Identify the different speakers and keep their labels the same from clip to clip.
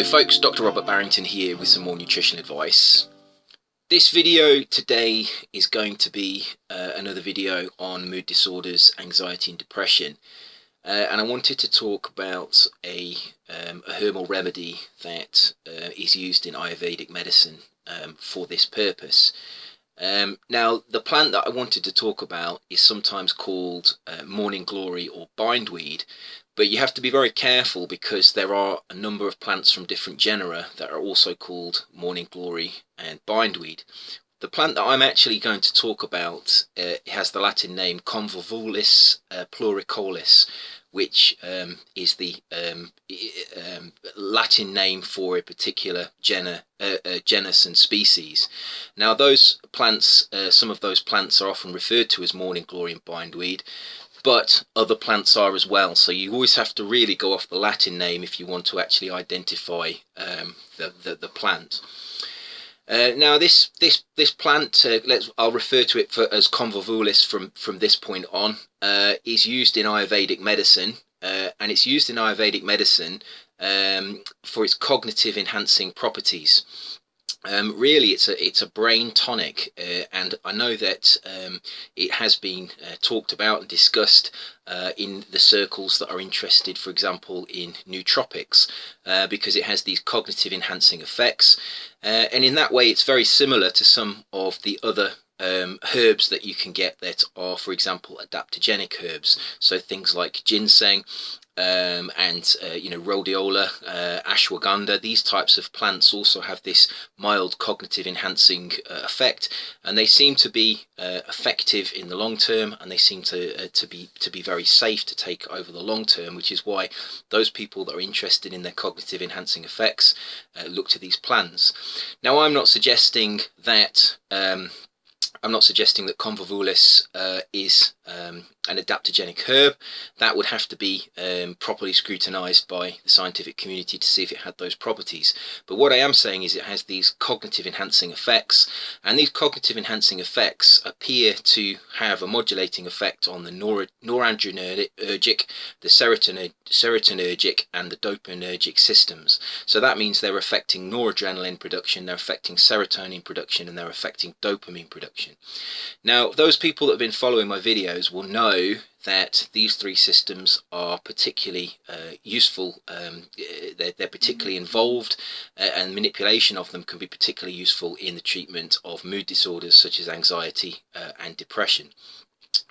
Speaker 1: Hello folks, Dr. Robert Barrington here with some more nutrition advice. This video today is going to be another video on mood disorders, anxiety and depression. And I wanted to talk about a herbal remedy that is used in Ayurvedic medicine for this purpose. Now, the plant that I wanted to talk about is sometimes called morning glory or bindweed, but you have to be very careful because there are a number of plants from different genera that are also called morning glory and bindweed. The plant that I'm actually going to talk about has the Latin name Convulvulus Pluricaulis, which is the Latin name for a particular genus and species. Now, those plants, some of those plants are often referred to as morning glory and bindweed, but other plants are as well. So you always have to really go off the Latin name if you want to actually identify the plant. Now this plant, I'll refer to it as Convulvulus from this point on, is used in Ayurvedic medicine, and it's used in Ayurvedic medicine for its cognitive enhancing properties. Really, it's a brain tonic, and I know that it has been talked about and discussed in the circles that are interested, for example, in nootropics, because it has these cognitive enhancing effects, and in that way it's very similar to some of the other herbs that you can get that are, for example, adaptogenic herbs. So things like ginseng, and rhodiola, ashwagandha. These types of plants also have this mild cognitive enhancing effect, and they seem to be effective in the long term, and they seem to be very safe to take over the long term, which is why those people that are interested in their cognitive enhancing effects look to these plants. Now, I'm not suggesting that Convulvulus is an adaptogenic herb. That would have to be properly scrutinized by the scientific community to see if it had those properties. But what I am saying is it has these cognitive enhancing effects, and these cognitive enhancing effects appear to have a modulating effect on the noradrenergic, the serotonergic and the dopaminergic systems. So that means they're affecting noradrenaline production, they're affecting serotonin production, and they're affecting dopamine production. Now, those people that have been following my videos will know that these three systems are particularly useful. They're particularly involved, and manipulation of them can be particularly useful in the treatment of mood disorders such as anxiety and depression.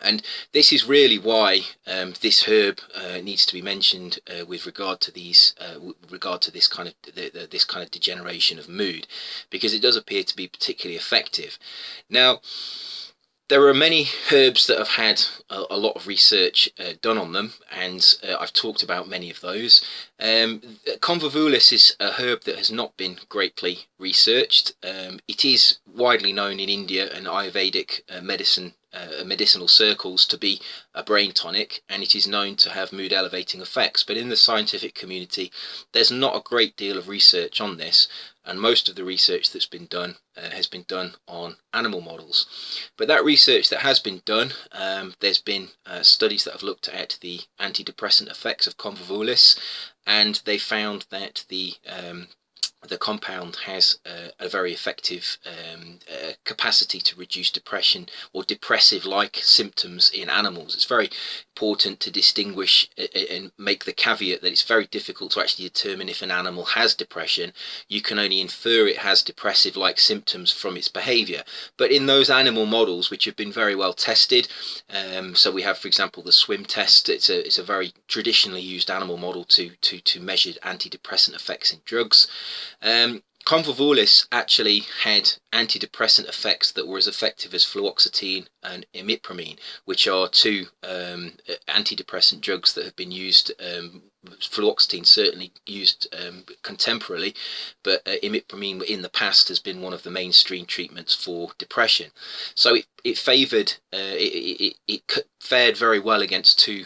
Speaker 1: And this is really why this herb needs to be mentioned with regard to this kind of degeneration of mood, because it does appear to be particularly effective. Now, there are many herbs that have had a lot of research done on them, and I've talked about many of those. Convulvulus is a herb that has not been greatly researched. It is widely known in India and Ayurvedic medicinal circles to be a brain tonic, and it is known to have mood elevating effects. But in the scientific community, there's not a great deal of research on this, and most of the research that's been done has been done on animal models. But that research that has been done, there's been studies that have looked at the antidepressant effects of Convulvulus, and they found that the compound has a very effective capacity to reduce depression or depressive-like symptoms in animals. It's very important to distinguish and make the caveat that it's very difficult to actually determine if an animal has depression. You can only infer it has depressive-like symptoms from its behavior. But in those animal models, which have been very well tested, so we have, for example, the swim test. It's a very traditionally used animal model to measure antidepressant effects in drugs. Convulvulus actually had antidepressant effects that were as effective as fluoxetine and imipramine, which are two antidepressant drugs that have been used. Fluoxetine certainly used contemporarily, but imipramine in the past has been one of the mainstream treatments for depression. So it favoured, it fared very well against two,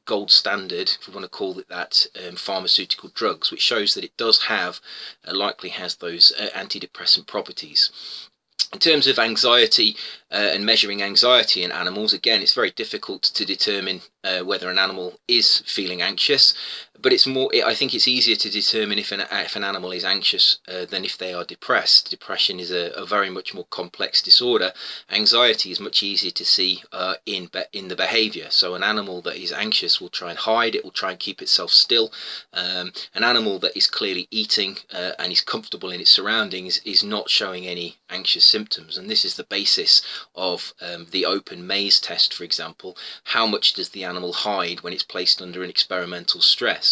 Speaker 1: gold standard, if we want to call it that, pharmaceutical drugs, which shows that it does have, likely has those antidepressant properties. In terms of anxiety and measuring anxiety in animals, again, it's very difficult to determine whether an animal is feeling anxious, but it's more. I think it's easier to determine if an animal is anxious than if they are depressed. Depression is a very much more complex disorder. Anxiety is much easier to see in the behaviour. So an animal that is anxious will try and hide. It will try and keep itself still. An animal that is clearly eating and is comfortable in its surroundings is not showing any anxious symptoms. And this is the basis of the open maze test, for example. How much does the animal hide when it's placed under an experimental stress?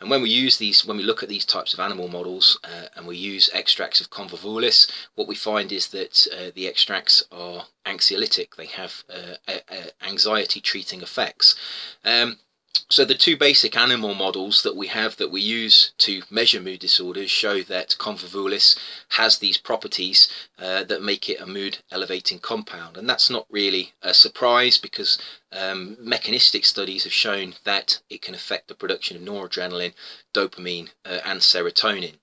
Speaker 1: And when we look at these types of animal models and we use extracts of Convulvulus, what we find is that the extracts are anxiolytic. They have anxiety treating effects. So the two basic animal models that we use to measure mood disorders show that Convulvulus has these properties that make it a mood elevating compound, and that's not really a surprise because mechanistic studies have shown that it can affect the production of noradrenaline, dopamine, and serotonin.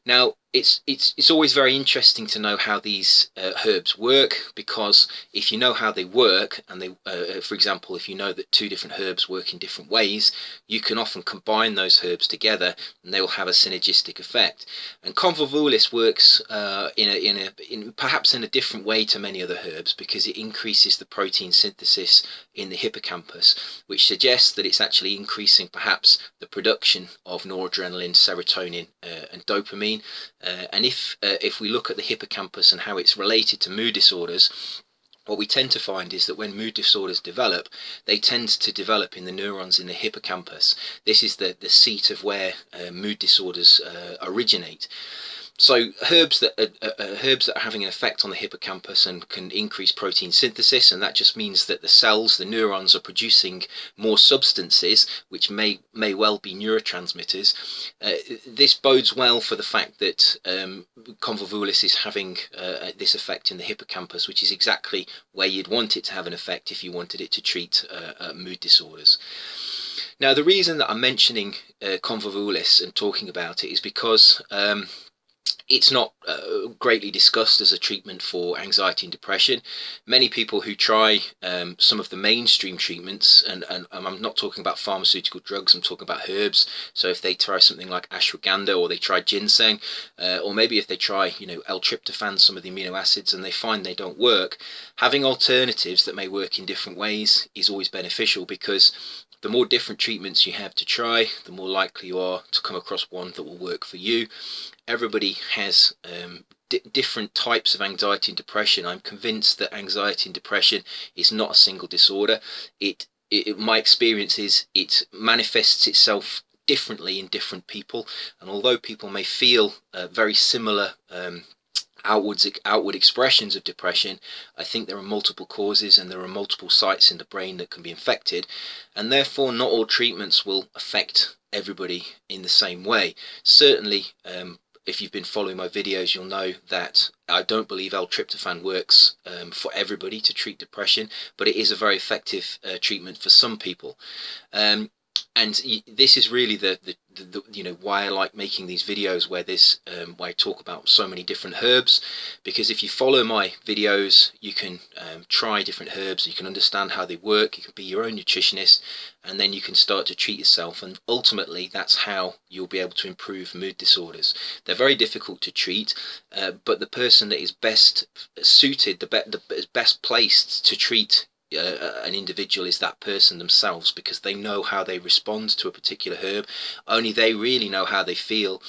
Speaker 1: Now, it's always very interesting to know how these herbs work, because if you know how they work, and for example, if you know that two different herbs work in different ways, you can often combine those herbs together and they will have a synergistic effect. And Convulvulus works perhaps in a different way to many other herbs, because it increases the protein synthesis in the hippocampus, which suggests that it's actually increasing perhaps the production of noradrenaline, serotonin, and dopamine. And if we look at the hippocampus and how it's related to mood disorders, what we tend to find is that when mood disorders develop, they tend to develop in the neurons in the hippocampus. This is the seat of where mood disorders originate. So herbs that are having an effect on the hippocampus and can increase protein synthesis, and that just means that the neurons are producing more substances which may well be neurotransmitters. This bodes well for the fact that Convulvulus is having this effect in the hippocampus, which is exactly where you'd want it to have an effect if you wanted it to treat mood disorders. Now, the reason that I'm mentioning Convulvulus and talking about it is because it's not greatly discussed as a treatment for anxiety and depression. Many people who try some of the mainstream treatments, and I'm not talking about pharmaceutical drugs, I'm talking about herbs. So if they try something like ashwagandha, or they try ginseng, or maybe if they try, L-tryptophan, some of the amino acids, and they find they don't work, having alternatives that may work in different ways is always beneficial, because the more different treatments you have to try, the more likely you are to come across one that will work for you. Everybody has different types of anxiety and depression. I'm convinced that anxiety and depression is not a single disorder. My experience is it manifests itself differently in different people, and although people may feel very similar outward expressions of depression, I think there are multiple causes and there are multiple sites in the brain that can be infected, and therefore not all treatments will affect everybody in the same way. Certainly, if you've been following my videos, you'll know that I don't believe L-tryptophan works for everybody to treat depression, but it is a very effective treatment for some people. And this is really the why I like making these videos where I talk about so many different herbs, because if you follow my videos, you can try different herbs, you can understand how they work, you can be your own nutritionist, and then you can start to treat yourself, and ultimately that's how you'll be able to improve mood disorders. They're very difficult to treat, but the person that is best suited, best placed to treat an individual is that person themselves, because they know how they respond to a particular herb. Only they really know how they feel.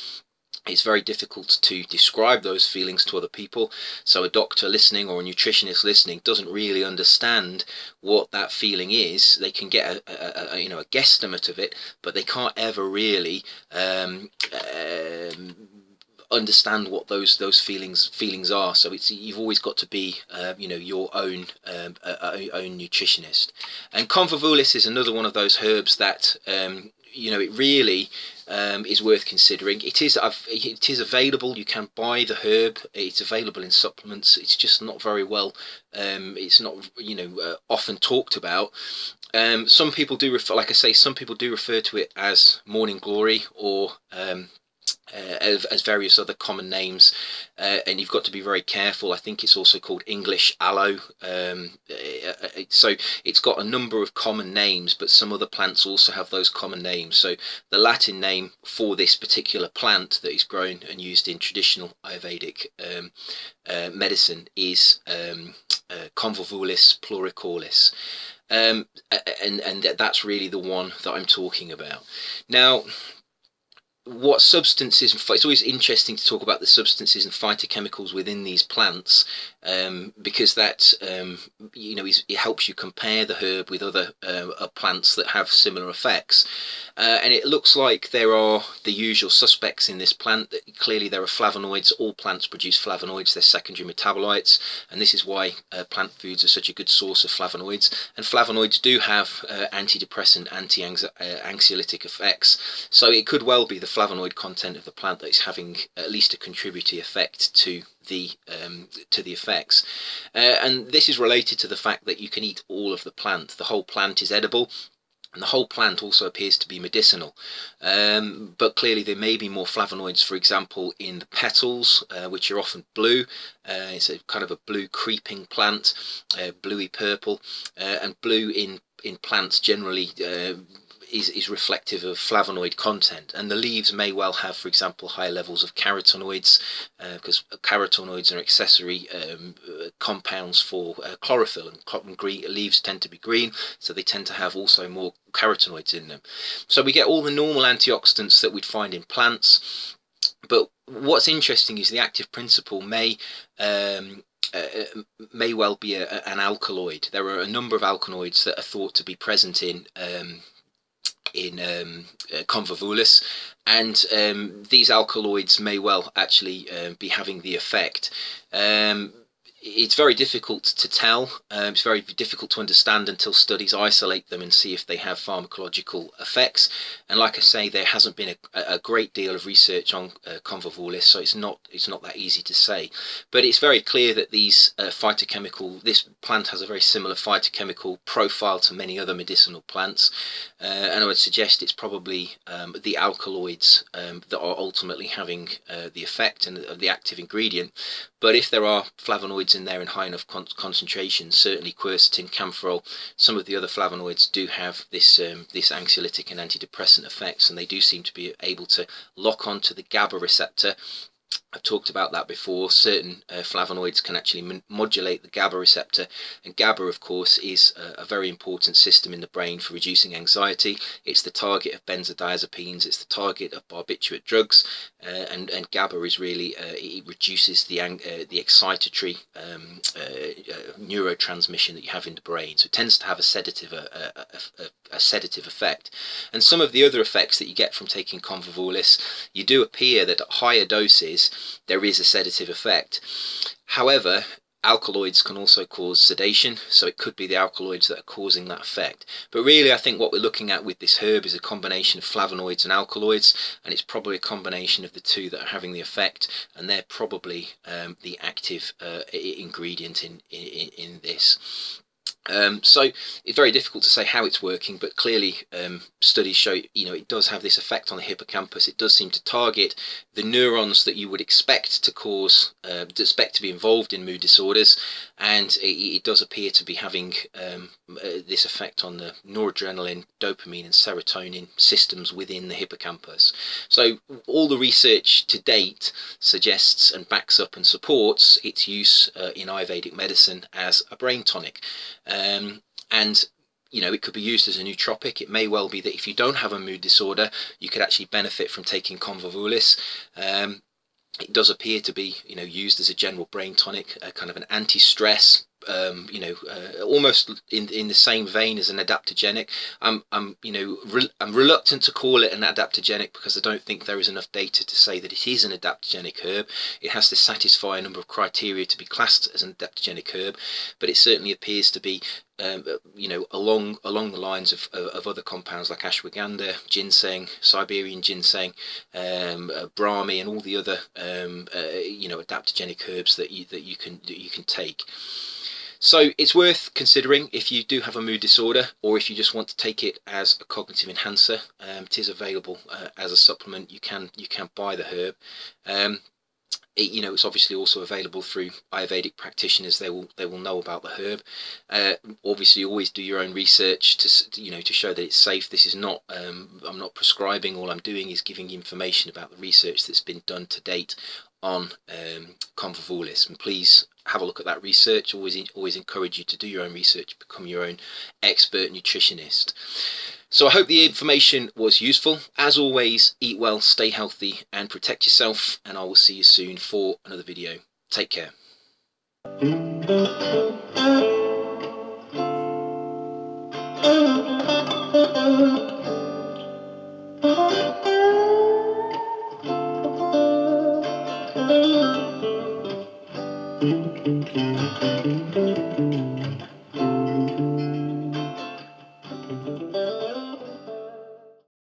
Speaker 1: It's very difficult to describe those feelings to other people, so a doctor listening or a nutritionist listening doesn't really understand what that feeling is. They can get a guesstimate of it, but they can't ever really understand what those feelings are. So you've always got to be your own nutritionist. And Convulvulus is another one of those herbs that it really is worth considering. It is available. You can buy the herb. It's available in supplements. It's just not very well. It's not often talked about. Some people do refer, like I say, some people do refer to it as morning glory, or as various other common names, and you've got to be very careful. I think it's also called English aloe. So it's got a number of common names, but some other plants also have those common names. So the Latin name for this particular plant that is grown and used in traditional Ayurvedic medicine is Convulvulus Pluricaulis. And that's really the one that I'm talking about. Now, what substances, it's always interesting to talk about the substances and phytochemicals within these plants, because that it helps you compare the herb with other plants that have similar effects, and it looks like there are the usual suspects in this plant. Clearly there are flavonoids. All plants produce flavonoids, they're secondary metabolites, and this is why plant foods are such a good source of flavonoids. And flavonoids do have antidepressant, anxiolytic effects, so it could well be the flavonoid content of the plant that is having at least a contributory effect to the effects, and this is related to the fact that you can eat all of the plant. The whole plant is edible, and the whole plant also appears to be medicinal, but clearly there may be more flavonoids, for example, in the petals, which are often blue. It's a kind of a blue creeping plant, bluey purple, and blue in plants generally is reflective of flavonoid content, and the leaves may well have, for example, higher levels of carotenoids, because carotenoids are accessory compounds for chlorophyll, and leaves tend to be green, so they tend to have also more carotenoids in them. So we get all the normal antioxidants that we'd find in plants, but what's interesting is the active principle may well be an alkaloid. There are a number of alkaloids that are thought to be present in Convulvulus, and these alkaloids may well actually be having the effect. It's very difficult to tell. It's very difficult to understand until studies isolate them and see if they have pharmacological effects. And like I say, there hasn't been a great deal of research on Convulvulus, so it's not that easy to say. But it's very clear that these this plant has a very similar phytochemical profile to many other medicinal plants, and I would suggest it's probably the alkaloids that are ultimately having the effect and the active ingredient. But if there are flavonoids in there in high enough concentration, certainly quercetin, camphorol, some of the other flavonoids do have this anxiolytic and antidepressant effects, and they do seem to be able to lock onto the GABA receptor. I've talked about that before. Certain flavonoids can actually modulate the GABA receptor, and GABA, of course, is a very important system in the brain for reducing anxiety. It's the target of benzodiazepines, it's the target of barbiturate drugs, and GABA is really it reduces the excitatory neurotransmission that you have in the brain, so it tends to have a sedative effect. And some of the other effects that you get from taking Convulvulus, you do appear that at higher doses there is a sedative effect. However, alkaloids can also cause sedation, so it could be the alkaloids that are causing that effect. But really, I think what we're looking at with this herb is a combination of flavonoids and alkaloids, and it's probably a combination of the two that are having the effect, and they're probably the active ingredient in this. So it's very difficult to say how it's working, but clearly studies show it does have this effect on the hippocampus. It does seem to target the neurons that you would expect to be involved in mood disorders, and it does appear to be having this effect on the noradrenaline, dopamine and serotonin systems within the hippocampus. So all the research to date suggests and backs up and supports its use in Ayurvedic medicine as a brain tonic. And it could be used as a nootropic. It may well be that if you don't have a mood disorder, you could actually benefit from taking Convulvulus. It does appear to be used as a general brain tonic, kind of an anti-stress, almost in the same vein as an adaptogenic. I'm reluctant to call it an adaptogenic because I don't think there is enough data to say that it is an adaptogenic herb. It has to satisfy a number of criteria to be classed as an adaptogenic herb, but it certainly appears to be along the lines of other compounds like ashwagandha, ginseng, Siberian ginseng, brahmi, and all the other adaptogenic herbs that you can take. So it's worth considering if you do have a mood disorder, or if you just want to take it as a cognitive enhancer. It is available as a supplement. You can buy the herb. It's obviously also available through Ayurvedic practitioners. They will know about the herb. Obviously, always do your own research to show that it's safe. This is not I'm not prescribing. All I'm doing is giving information about the research that's been done to date on Convulvulus. And please have a look at that research. Always encourage you to do your own research, become your own expert nutritionist. So I hope the information was useful. As always, eat well, stay healthy, and protect yourself, and I will see you soon for another video. Take care.